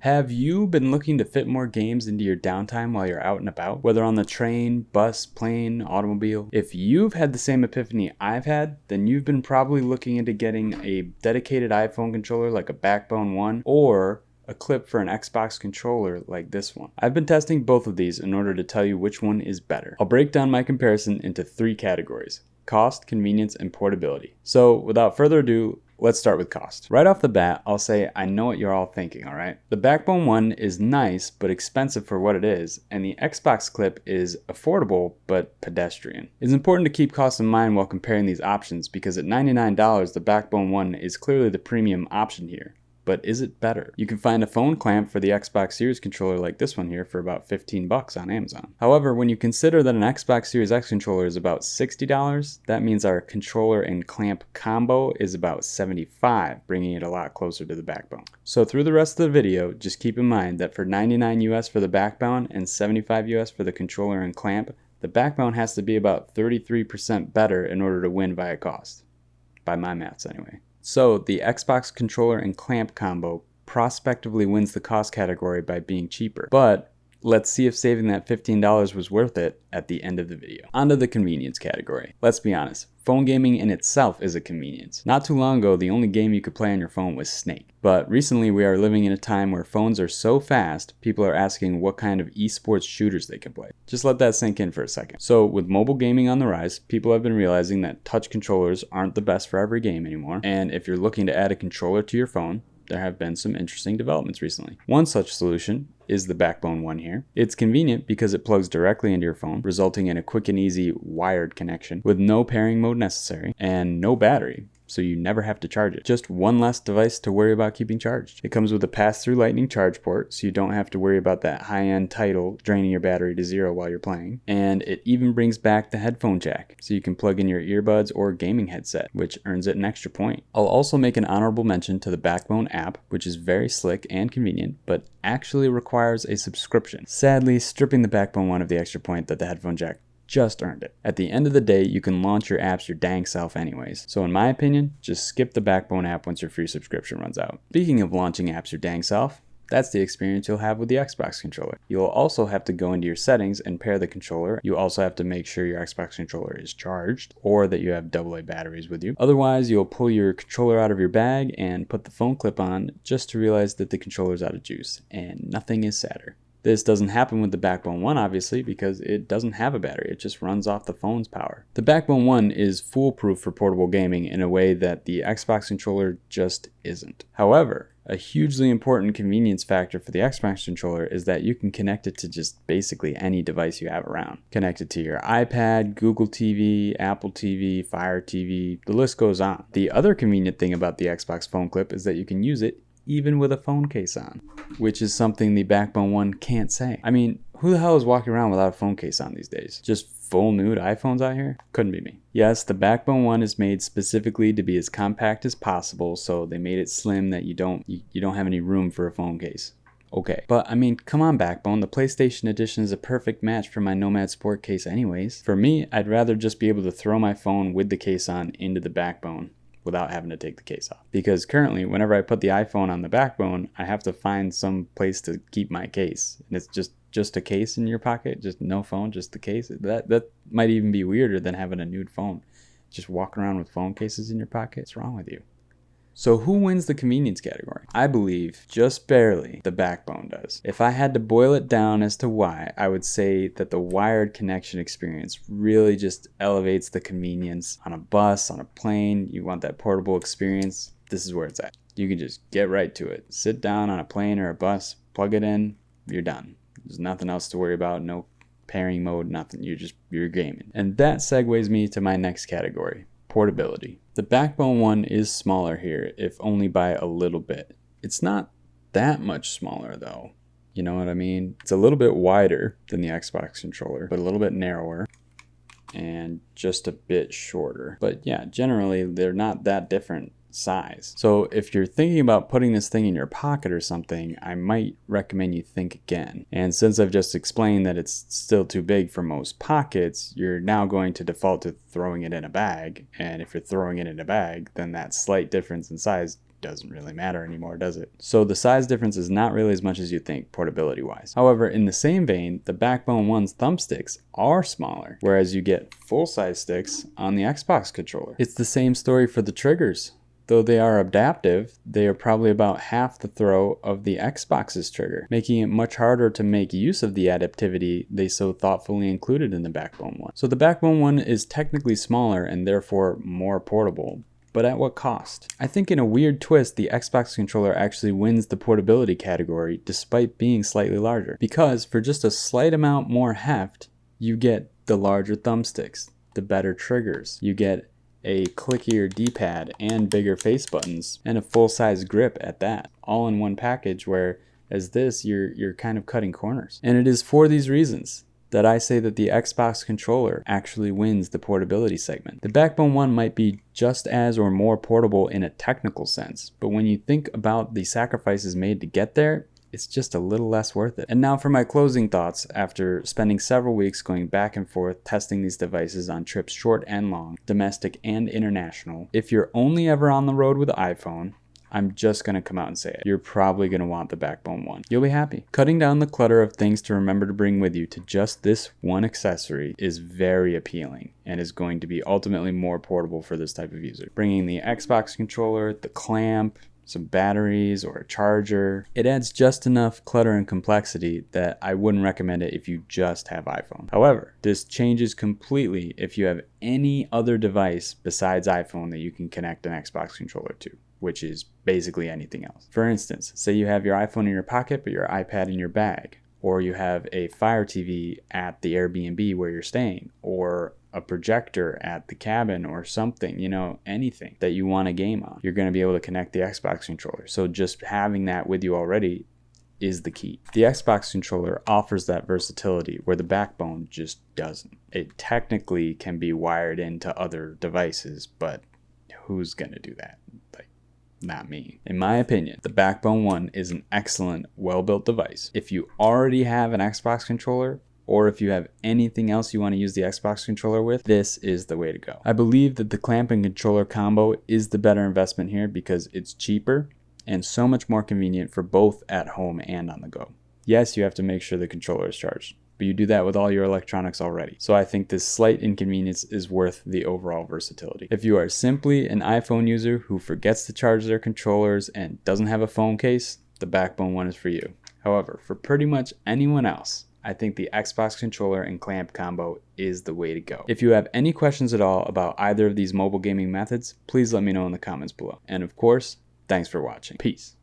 Have you been looking to fit more games into your downtime while you're out and about? Whether on the train, bus, plane, automobile? If you've had the same epiphany I've had, then you've been probably looking into getting a dedicated iPhone controller like a BackBone one, or a clip for an Xbox controller like this one. I've been testing both of these in order to tell you which one is better. I'll break down my comparison into 3 categories: cost, convenience, and portability. So without further ado, let's start with cost. Right off the bat, I'll say I know what you're all thinking, alright? The BackBone one is nice but expensive for what it is, and the Xbox Clip is affordable but pedestrian. It's important to keep costs in mind while comparing these options because at $99, the BackBone one is clearly the premium option here. But is it better? You can find a phone clamp for the Xbox Series controller like this one here for about $15 on Amazon. However, when you consider that an Xbox Series X controller is about $60, that means our controller and clamp combo is about $75, bringing it a lot closer to the BackBone. So through the rest of the video, just keep in mind that for $99 US for the BackBone and $75 US for the controller and clamp, the BackBone has to be about 33% better in order to win via cost. By my maths anyway. So the Xbox controller and clamp combo prospectively wins the cost category by being cheaper. But let's see if saving that $15 was worth it at the end of the video. Onto the convenience category. Let's be honest, phone gaming in itself is a convenience. Not too long ago, the only game you could play on your phone was Snake. But recently we are living in a time where phones are so fast, people are asking what kind of esports shooters they can play. Just let that sink in for a second. So with mobile gaming on the rise, people have been realizing that touch controllers aren't the best for every game anymore. And if you're looking to add a controller to your phone, there have been some interesting developments recently. One such solution is the BackBone one here. It's convenient because it plugs directly into your phone, resulting in a quick and easy wired connection with no pairing mode necessary and no battery, so you never have to charge it. Just one less device to worry about keeping charged. It comes with a pass-through lightning charge port, so you don't have to worry about that high-end title draining your battery to 0 while you're playing. And it even brings back the headphone jack, so you can plug in your earbuds or gaming headset, which earns it an extra point. I'll also make an honorable mention to the BackBone app, which is very slick and convenient, but actually requires a subscription. Sadly, stripping the BackBone one of the extra point that the headphone jack just earned it. At the end of the day, you can launch your apps your dang self anyways. So in my opinion, just skip the BackBone app once your free subscription runs out. Speaking of launching apps your dang self, that's the experience you'll have with the Xbox controller. You'll also have to go into your settings and pair the controller. You also have to make sure your Xbox controller is charged or that you have AA batteries with you. Otherwise, you'll pull your controller out of your bag and put the phone clip on just to realize that the controller's out of juice, and nothing is sadder. This doesn't happen with the BackBone one, obviously, because it doesn't have a battery. It just runs off the phone's power. The BackBone one is foolproof for portable gaming in a way that the Xbox controller just isn't. However, a hugely important convenience factor for the Xbox controller is that you can connect it to just basically any device you have around. Connect it to your iPad, Google TV, Apple TV, Fire TV, the list goes on. The other convenient thing about the Xbox phone clip is that you can use it even with a phone case on, which is something the BackBone one can't say. I mean, who the hell is walking around without a phone case on these days? Just full nude iPhones out here? Couldn't be me. Yes, the BackBone one is made specifically to be as compact as possible, so they made it slim that you don't have any room for a phone case. Okay, but I mean, come on BackBone, the PlayStation Edition is a perfect match for my Nomad Sport case anyways. For me, I'd rather just be able to throw my phone with the case on into the BackBone without having to take the case off. Because currently, whenever I put the iPhone on the BackBone, I have to find some place to keep my case. And it's just a case in your pocket, just no phone, just the case. That might even be weirder than having a nude phone. Just walking around with phone cases in your pocket. What's wrong with you? So who wins the convenience category? I believe, just barely, the BackBone does. If I had to boil it down as to why, I would say that the wired connection experience really just elevates the convenience. On a bus, on a plane, you want that portable experience, this is where it's at. You can just get right to it. Sit down on a plane or a bus, plug it in, you're done. There's nothing else to worry about, no pairing mode, nothing. You're gaming. And that segues me to my next category. Portability. The BackBone one is smaller here, if only by a little bit. It's not that much smaller though. You know what I mean? It's a little bit wider than the Xbox controller, but a little bit narrower and just a bit shorter. But yeah, generally they're not that different size. So if you're thinking about putting this thing in your pocket or something, I might recommend you think again. And since I've just explained that it's still too big for most pockets, you're now going to default to throwing it in a bag. And if you're throwing it in a bag, then that slight difference in size doesn't really matter anymore, does it? So the size difference is not really as much as you think, portability wise. However, in the same vein, the BackBone 1's thumbsticks are smaller, whereas you get full-size sticks on the Xbox controller. It's the same story for the triggers. Though they are adaptive, they are probably about half the throw of the Xbox's trigger, making it much harder to make use of the adaptivity they so thoughtfully included in the BackBone 1. So the BackBone 1 is technically smaller and therefore more portable. But at what cost? I think in a weird twist, the Xbox controller actually wins the portability category despite being slightly larger. Because for just a slight amount more heft, you get the larger thumbsticks, the better triggers, you get a clickier D-pad and bigger face buttons, and a full-size grip at that, all in one package, where as this, you're kind of cutting corners. And it is for these reasons that I say that the Xbox controller actually wins the portability segment. The BackBone 1 might be just as or more portable in a technical sense, but when you think about the sacrifices made to get there, it's just a little less worth it. And now for my closing thoughts after spending several weeks going back and forth testing these devices on trips short and long, domestic and international. If you're only ever on the road with an iPhone, I'm just going to come out and say it. You're probably going to want the BackBone 1. You'll be happy. Cutting down the clutter of things to remember to bring with you to just this one accessory is very appealing and is going to be ultimately more portable for this type of user. Bringing the Xbox controller, the clamp, some batteries or a charger, it adds just enough clutter and complexity that I wouldn't recommend it if you just have iPhone. However, this changes completely if you have any other device besides iPhone that you can connect an Xbox controller to, which is basically anything else. For instance, say you have your iPhone in your pocket but your iPad in your bag, or you have a Fire TV at the Airbnb where you're staying, or a projector at the cabin or something, anything that you want to game on. You're going to be able to connect the Xbox controller. So just having that with you already is the key. The Xbox controller offers that versatility where the BackBone just doesn't. It technically can be wired into other devices, but who's going to do that? Not me. In my opinion, the BackBone 1 is an excellent, well-built device. If you already have an Xbox controller, or if you have anything else you want to use the Xbox controller with, this is the way to go. I believe that the clamp and controller combo is the better investment here because it's cheaper and so much more convenient for both at home and on the go. Yes, you have to make sure the controller is charged, but you do that with all your electronics already. So I think this slight inconvenience is worth the overall versatility. If you are simply an iPhone user who forgets to charge their controllers and doesn't have a phone case, the BackBone 1 is for you. However, for pretty much anyone else, I think the Xbox controller and clamp combo is the way to go. If you have any questions at all about either of these mobile gaming methods, please let me know in the comments below. And of course, thanks for watching. Peace.